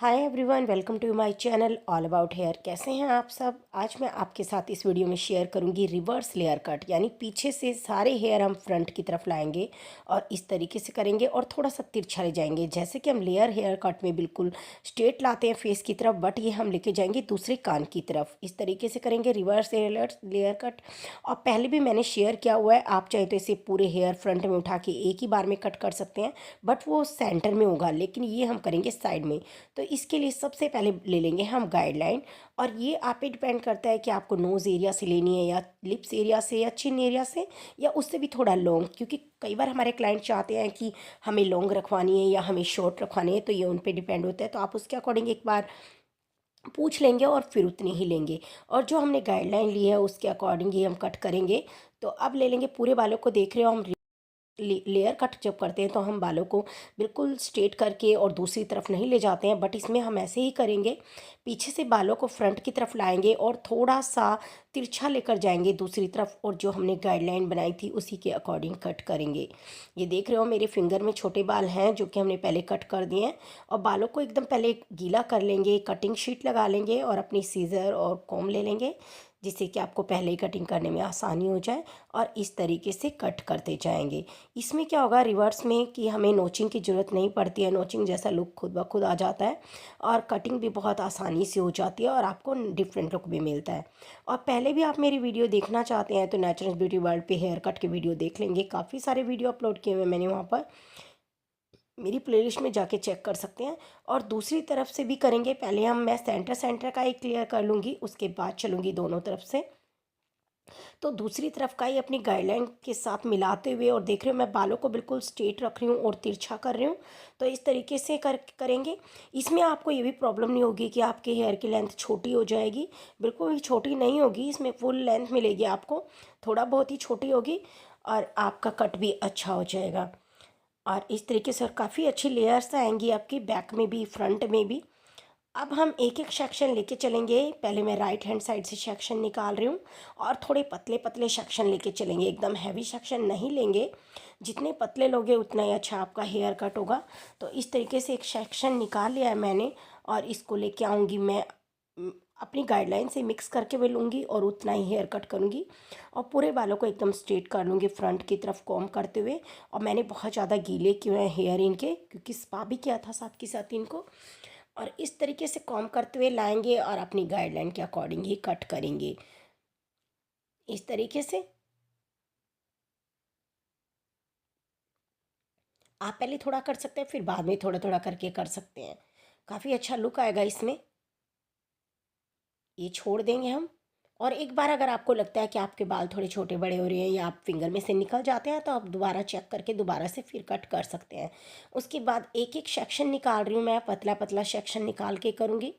Hi everyone, welcome to my channel all about hair. कैसे हैं आप सब। आज मैं आपके साथ इस वीडियो में शेयर करूंगी रिवर्स लेयर कट, यानी पीछे से सारे हेयर हम फ्रंट की तरफ लाएंगे और इस तरीके से करेंगे और थोड़ा सा तिरछा ले जाएंगे। जैसे कि हम लेयर हेयर कट में बिल्कुल स्ट्रेट लाते हैं फेस की तरफ, बट ये हम लेके जाएंगे दूसरे कान की तरफ। इस तरीके से करेंगे रिवर्स लेयर कट। और पहले भी मैंने शेयर किया हुआ है, आप चाहे तो इसे पूरे हेयर फ्रंट में उठा के एक ही बार में कट कर सकते हैं, बट वो सेंटर में होगा, लेकिन ये हम करेंगे साइड में। तो इसके लिए सबसे पहले ले लेंगे हम गाइडलाइन, और ये आप पे डिपेंड करता है कि आपको नोज़ एरिया से लेनी है या लिप्स एरिया से या चिन एरिया से या उससे भी थोड़ा लॉन्ग, क्योंकि कई बार हमारे क्लाइंट चाहते हैं कि हमें लॉन्ग रखवानी है या हमें शॉर्ट रखवानी है, तो ये उन पे डिपेंड होता है। तो आप उसके अकॉर्डिंग एक बार पूछ लेंगे और फिर उतनी ही लेंगे, और जो हमने गाइडलाइन ली है उसके अकॉर्डिंग ही हम कट करेंगे। तो अब ले लेंगे पूरे बालों को। देख रहे हो, हम लेयर कट जब करते हैं तो हम बालों को बिल्कुल स्ट्रेट करके और दूसरी तरफ नहीं ले जाते हैं, बट इसमें हम ऐसे ही करेंगे। पीछे से बालों को फ्रंट की तरफ लाएंगे और थोड़ा सा तिरछा लेकर जाएंगे दूसरी तरफ, और जो हमने गाइडलाइन बनाई थी उसी के अकॉर्डिंग कट करेंगे। ये देख रहे हो, मेरे फिंगर में छोटे बाल हैं जो कि हमने पहले कट कर दिए हैं। और बालों को एकदम पहले गीला कर लेंगे, कटिंग शीट लगा लेंगे और अपनी सीज़र और कॉम ले लेंगे, जिससे कि आपको पहले ही कटिंग करने में आसानी हो जाए। और इस तरीके से कट करते जाएंगे। इसमें क्या होगा रिवर्स में कि हमें नोचिंग की ज़रूरत नहीं पड़ती है, नोचिंग जैसा लुक खुद ब खुद आ जाता है और कटिंग भी बहुत आसानी से हो जाती है और आपको डिफरेंट लुक भी मिलता है। और पहले भी आप मेरी वीडियो देखना चाहते हैं तो नेचुरल ब्यूटी वर्ल्ड पे हेयर कट के वीडियो देख लेंगे। काफ़ी सारे वीडियो अपलोड किए हुए मैंने वहाँ पर, मेरी प्लेलिस्ट में जाके चेक कर सकते हैं। और दूसरी तरफ से भी करेंगे। पहले मैं सेंटर सेंटर का ही क्लियर कर लूँगी, उसके बाद चलूँगी दोनों तरफ से। तो दूसरी तरफ का ही अपनी गाइडलाइन के साथ मिलाते हुए, और देख रहे हो मैं बालों को बिल्कुल स्ट्रेट रख रही हूँ और तिरछा कर रही हूँ। तो इस तरीके से करेंगे। इसमें आपको ये भी प्रॉब्लम नहीं होगी कि आपके हेयर की लेंथ छोटी हो जाएगी, बिल्कुल भी छोटी नहीं होगी। इसमें फुल लेंथ मिलेगी आपको, थोड़ा बहुत ही छोटी होगी और आपका कट भी अच्छा हो जाएगा। और इस तरीके से काफ़ी अच्छी लेयर्स आएंगी आपकी बैक में भी फ्रंट में भी। अब हम एक एक सेक्शन लेके चलेंगे। पहले मैं राइट हैंड साइड से सेक्शन निकाल रही हूँ और थोड़े पतले पतले सेक्शन लेके चलेंगे, एकदम हैवी सेक्शन नहीं लेंगे। जितने पतले लोगे उतना ही अच्छा आपका हेयर कट होगा। तो इस तरीके से एक सेक्शन निकाल लिया है मैंने, और इसको लेके आऊँगी मैं अपनी गाइडलाइन से मिक्स करके भी लूँगी और उतना ही हेयर कट करूँगी। और पूरे बालों को एकदम स्ट्रेट कर लूँगी फ्रंट की तरफ कॉम करते हुए। और मैंने बहुत ज़्यादा गीले किए हैं हेयर इनके, क्योंकि स्पा भी किया था साथ के साथ इनको। और इस तरीके से कॉम करते हुए लाएंगे और अपनी गाइडलाइन के अकॉर्डिंग ही कट करेंगे इस तरीके से। आप पहले थोड़ा कर सकते हैं, फिर बाद में थोड़ा थोड़ा करके कर सकते हैं। काफ़ी अच्छा लुक आएगा इसमें। ये छोड़ देंगे हम। और एक बार अगर आपको लगता है कि आपके बाल थोड़े छोटे बड़े हो रहे हैं या आप फिंगर में से निकल जाते हैं, तो आप दोबारा चेक करके दोबारा से फिर कट कर सकते हैं। उसके बाद एक एक सेक्शन निकाल रही हूँ मैं, पतला पतला सेक्शन निकाल के करूँगी।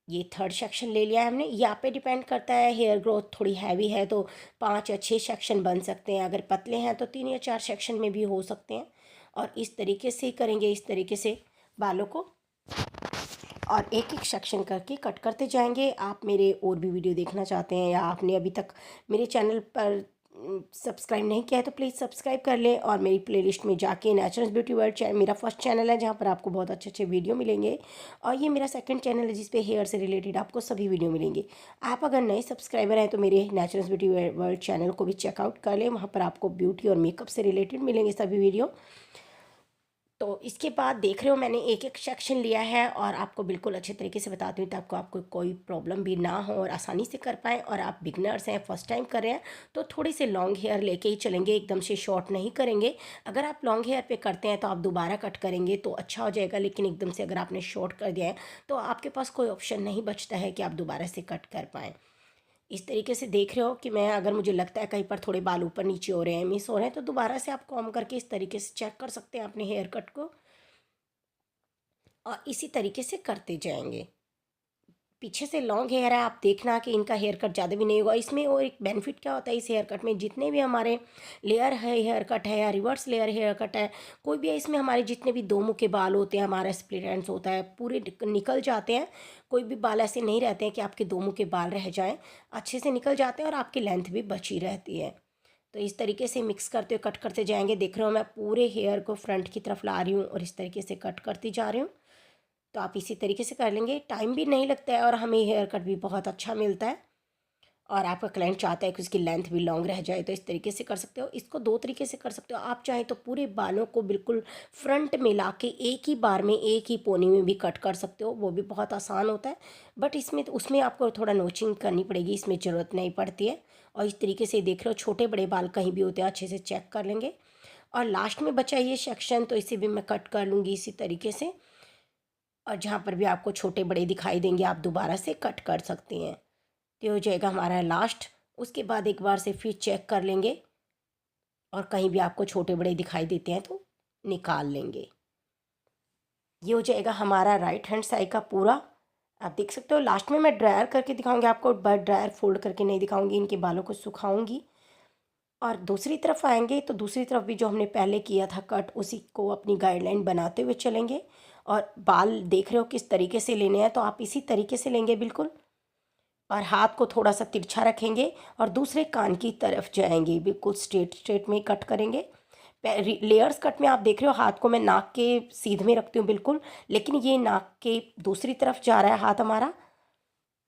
ये थर्ड सेक्शन ले लिया है हमने। ये आप पे डिपेंड करता है, हेयर ग्रोथ थोड़ी हैवी है तो 5 या 6 सेक्शन बन सकते हैं, अगर पतले हैं तो 3 या 4 सेक्शन में भी हो सकते हैं। और इस तरीके से ही करेंगे, इस तरीके से बालों को, और एक एक सेक्शन करके कट करते जाएंगे। आप मेरे और भी वीडियो देखना चाहते हैं या आपने अभी तक मेरे चैनल पर सब्सक्राइब नहीं किया है तो प्लीज़ सब्सक्राइब कर लें, और मेरी प्लेलिस्ट में जाके नेचुरल ब्यूटी वर्ल्ड मेरा फर्स्ट चैनल है जहाँ पर आपको बहुत अच्छे अच्छे वीडियो मिलेंगे, और ये मेरा सेकंड चैनल है जिस पे हेयर से रिलेटेड आपको सभी वीडियो मिलेंगे। आप अगर नए सब्सक्राइबर हैं तो मेरे नेचुरल ब्यूटी वर्ल्ड चैनल को भी चेकआउट कर लें, वहाँ पर आपको ब्यूटी और मेकअप से रिलेटेड मिलेंगे सभी वीडियो। तो इसके बाद देख रहे हो मैंने एक एक सेक्शन लिया है, और आपको बिल्कुल अच्छे तरीके से बताती हूँ ताकि आपको कोई प्रॉब्लम भी ना हो और आसानी से कर पाएँ। और आप बिगनर्स हैं, फर्स्ट टाइम कर रहे हैं, तो थोड़े से लॉन्ग हेयर लेके ही चलेंगे, एकदम से शॉर्ट नहीं करेंगे। अगर आप लॉन्ग हेयर पे करते हैं तो आप दोबारा कट करेंगे तो अच्छा हो जाएगा, लेकिन एकदम से अगर आपने शॉर्ट कर दिया है तो आपके पास कोई ऑप्शन नहीं बचता है कि आप दोबारा से कट कर पाएँ। इस तरीके से देख रहे हो कि मैं, अगर मुझे लगता है कहीं पर थोड़े बाल ऊपर नीचे हो रहे हैं, मिस हो रहे हैं, तो दोबारा से आप कॉम करके इस तरीके से चेक कर सकते हैं अपने हेयर कट को, और इसी तरीके से करते जाएंगे। पीछे से लॉन्ग हेयर है, आप देखना कि इनका हेयर कट ज़्यादा भी नहीं होगा इसमें। और एक बेनिफिट क्या होता है इस हेयर कट में, जितने भी हमारे लेयर है हेयर कट है या रिवर्स लेयर हेयर कट है, कोई भी है, इसमें हमारे जितने भी दो मुँह के बाल होते हैं, हमारा स्प्लिट एंड्स होता है, पूरे निकल जाते हैं। कोई भी बाल ऐसे नहीं रहते हैं कि आपके दो मुँह के बाल रह जाएँ, अच्छे से निकल जाते हैं और आपकी लेंथ भी बची रहती है। तो इस तरीके से मिक्स करते हुए कट करते जाएंगे। देख रहे हो मैं पूरे हेयर को फ्रंट की तरफ ला रही हूँ और इस तरीके से कट करती जा रही हूँ। तो आप इसी तरीके से कर लेंगे, टाइम भी नहीं लगता है और हमें हेयर कट भी बहुत अच्छा मिलता है। और आपका क्लाइंट चाहता है कि उसकी लेंथ भी लॉन्ग रह जाए, तो इस तरीके से कर सकते हो। इसको दो तरीके से कर सकते हो, आप चाहें तो पूरे बालों को बिल्कुल फ्रंट में ला के एक ही बार में एक ही पोनी में भी कट कर सकते हो, वो भी बहुत आसान होता है। बट इसमें उसमें आपको थोड़ा नोचिंग करनी पड़ेगी, इसमें ज़रूरत नहीं पड़ती है। और इस तरीके से देख लो, छोटे बड़े बाल कहीं भी होते हैं अच्छे से चेक कर लेंगे। और लास्ट में बचा ये सेक्शन, तो इसे भी मैं कट कर लूँगी इसी तरीके से। और जहाँ पर भी आपको छोटे बड़े दिखाई देंगे आप दोबारा से कट कर सकते हैं। तो ये हो जाएगा हमारा लास्ट। उसके बाद एक बार से फिर चेक कर लेंगे और कहीं भी आपको छोटे बड़े दिखाई देते हैं तो निकाल लेंगे। ये हो जाएगा हमारा राइट हैंड साइड का पूरा। आप देख सकते हो, लास्ट में मैं ड्रायर करके दिखाऊंगी आपको, बट ड्रायर फोल्ड करके नहीं दिखाऊंगी, इनके बालों को सुखाऊंगी। और दूसरी तरफ आएंगे तो दूसरी तरफ भी जो हमने पहले किया था कट, उसी को अपनी गाइडलाइन बनाते हुए चलेंगे। और बाल देख रहे हो किस तरीके से लेने हैं, तो आप इसी तरीके से लेंगे बिल्कुल। और हाथ को थोड़ा सा तिरछा रखेंगे और दूसरे कान की तरफ जाएंगे, बिल्कुल स्ट्रेट स्ट्रेट में कट करेंगे। लेयर्स कट में आप देख रहे हो हाथ को मैं नाक के सीध में रखती हूँ बिल्कुल, लेकिन ये नाक के दूसरी तरफ जा रहा है हाथ हमारा,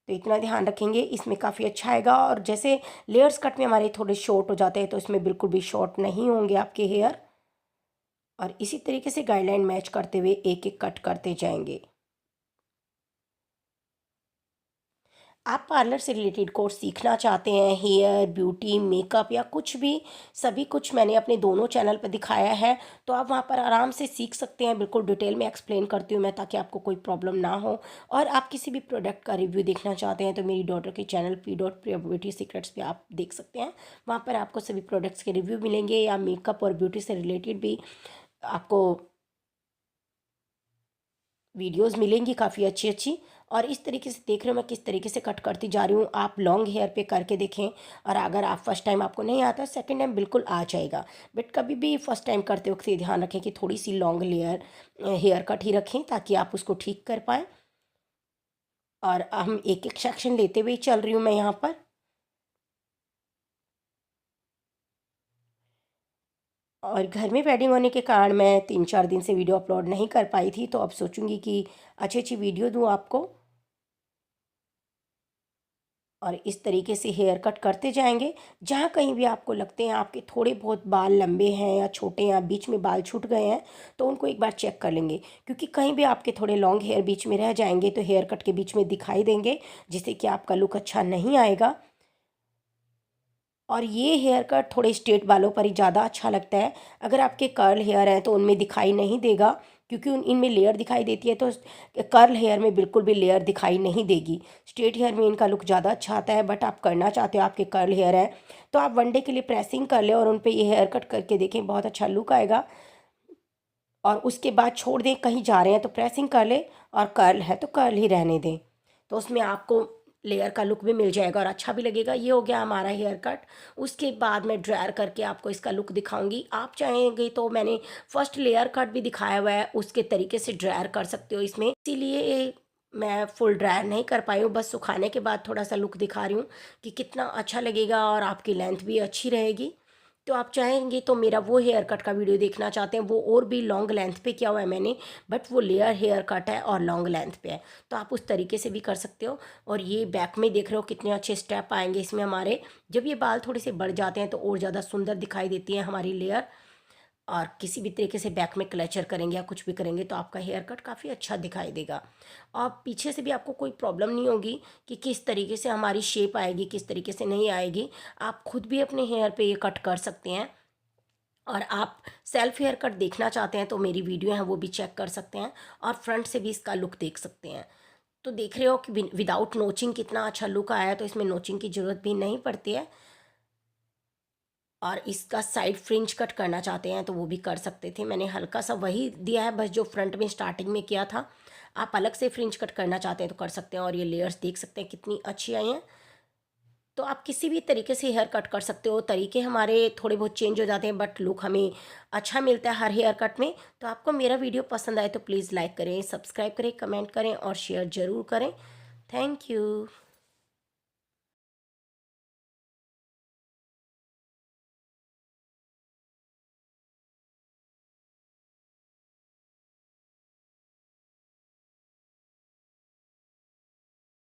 तो इतना ध्यान रखेंगे, इसमें काफ़ी अच्छा आएगा। और जैसे लेयर्स कट में हमारे थोड़े शॉर्ट हो जाते हैं, तो इसमें बिल्कुल भी शॉर्ट नहीं होंगे आपके हेयर। और इसी तरीके से गाइडलाइन मैच करते हुए एक एक कट करते जाएंगे। आप पार्लर से रिलेटेड कोर्स सीखना चाहते हैं, हेयर ब्यूटी मेकअप या कुछ भी, सभी कुछ मैंने अपने दोनों चैनल पर दिखाया है, तो आप वहाँ पर आराम से सीख सकते हैं। बिल्कुल डिटेल में एक्सप्लेन करती हूँ मैं, ताकि आपको कोई प्रॉब्लम ना हो। और आप किसी भी प्रोडक्ट का रिव्यू देखना चाहते हैं तो मेरी डॉटर के चैनल P. ब्यूटी सीक्रेट्स पे आप देख सकते हैं। वहाँ पर आपको सभी प्रोडक्ट्स के रिव्यू मिलेंगे, या मेकअप और ब्यूटी से रिलेटेड भी आपको वीडियोस मिलेंगी काफ़ी अच्छी अच्छी। और इस तरीके से देख रहे हो मैं किस तरीके से कट करती जा रही हूँ, आप लॉन्ग हेयर पे करके देखें। और अगर आप फर्स्ट टाइम आपको नहीं आता, सेकंड टाइम बिल्कुल आ जाएगा। बट कभी भी फर्स्ट टाइम करते वक्त ये ध्यान रखें कि थोड़ी सी लॉन्ग हेयर कट ही रखें, ताकि आप उसको ठीक कर पाएँ। और हम एक एक सेक्शन लेते हुए ही चल रही हूँ मैं यहाँ पर। और घर में वेडिंग होने के कारण मैं 3-4 दिन से वीडियो अपलोड नहीं कर पाई थी, तो अब सोचूंगी कि अच्छी अच्छी वीडियो दूँ आपको। और इस तरीके से हेयर कट करते जाएंगे। जहाँ कहीं भी आपको लगते हैं आपके थोड़े बहुत बाल लंबे हैं या छोटे हैं, बीच में बाल छूट गए हैं, तो उनको एक बार चेक कर लेंगे। क्योंकि कहीं भी आपके थोड़े लॉन्ग हेयर बीच में रह जाएंगे तो हेयर कट के बीच में दिखाई देंगे, जिससे कि आपका लुक अच्छा नहीं आएगा। और ये हेयर कट थोड़े स्ट्रेट बालों पर ही ज़्यादा अच्छा लगता है। अगर आपके कर्ल हेयर हैं तो उनमें दिखाई नहीं देगा, क्योंकि इनमें लेयर दिखाई देती है, तो कर्ल हेयर में बिल्कुल भी लेयर दिखाई नहीं देगी। स्ट्रेट हेयर में इनका लुक ज़्यादा अच्छा आता है। बट आप करना चाहते हो, आपके कर्ल हेयर हैं, तो आप वन डे के लिए प्रेसिंग कर लें और उन पर ये हेयर कट करके देखें, बहुत अच्छा लुक आएगा। और उसके बाद छोड़ दें, कहीं जा रहे हैं तो प्रेसिंग कर लें, और कर्ल है तो कर्ल ही रहने दें, तो उसमें आपको लेयर का लुक भी मिल जाएगा और अच्छा भी लगेगा। ये हो गया हमारा हेयर कट। उसके बाद मैं ड्रायर करके आपको इसका लुक दिखाऊंगी। आप चाहेंगे तो मैंने फर्स्ट लेयर कट भी दिखाया हुआ है, उसके तरीके से ड्रायर कर सकते हो इसमें, इसीलिए मैं फुल ड्रायर नहीं कर पाई हूँ, बस सुखाने के बाद थोड़ा सा लुक दिखा रही हूँ कि कितना अच्छा लगेगा और आपकी लेंथ भी अच्छी रहेगी। तो आप चाहेंगे तो मेरा वो हेयर कट का वीडियो देखना चाहते हैं, वो और भी लॉन्ग लेंथ पे किया हुआ है मैंने, बट वो लेयर हेयर कट है और लॉन्ग लेंथ पे है, तो आप उस तरीके से भी कर सकते हो। और ये बैक में देख रहे हो कितने अच्छे स्टेप आएंगे इसमें हमारे। जब ये बाल थोड़े से बढ़ जाते हैं तो और ज़्यादा सुंदर दिखाई देती है हमारी लेयर। और किसी भी तरीके से बैक में क्लचर करेंगे या कुछ भी करेंगे तो आपका हेयर कट काफ़ी अच्छा दिखाई देगा। और पीछे से भी आपको कोई प्रॉब्लम नहीं होगी कि किस तरीके से हमारी शेप आएगी, किस तरीके से नहीं आएगी। आप खुद भी अपने हेयर पे ये कट कर सकते हैं। और आप सेल्फ हेयर कट देखना चाहते हैं तो मेरी वीडियो है वो भी चेक कर सकते हैं, और फ्रंट से भी इसका लुक देख सकते हैं। तो देख रहे हो कि विदाउट नोचिंग कितना अच्छा लुक आया है, तो इसमें नोचिंग की ज़रूरत भी नहीं पड़ती है। और इसका साइड फ्रिंज कट करना चाहते हैं तो वो भी कर सकते थे, मैंने हल्का सा वही दिया है बस जो फ्रंट में स्टार्टिंग में किया था। आप अलग से फ्रिंज कट करना चाहते हैं तो कर सकते हैं। और ये लेयर्स देख सकते हैं कितनी अच्छी आई हैं। तो आप किसी भी तरीके से हेयर कट कर सकते हो, तरीके हमारे थोड़े बहुत चेंज हो जाते हैं, बट लुक हमें अच्छा मिलता है हर हेयर कट में। तो आपको मेरा वीडियो पसंद आए तो प्लीज़ लाइक करें, सब्सक्राइब करें, कमेंट करें और शेयर ज़रूर करें। Thank you.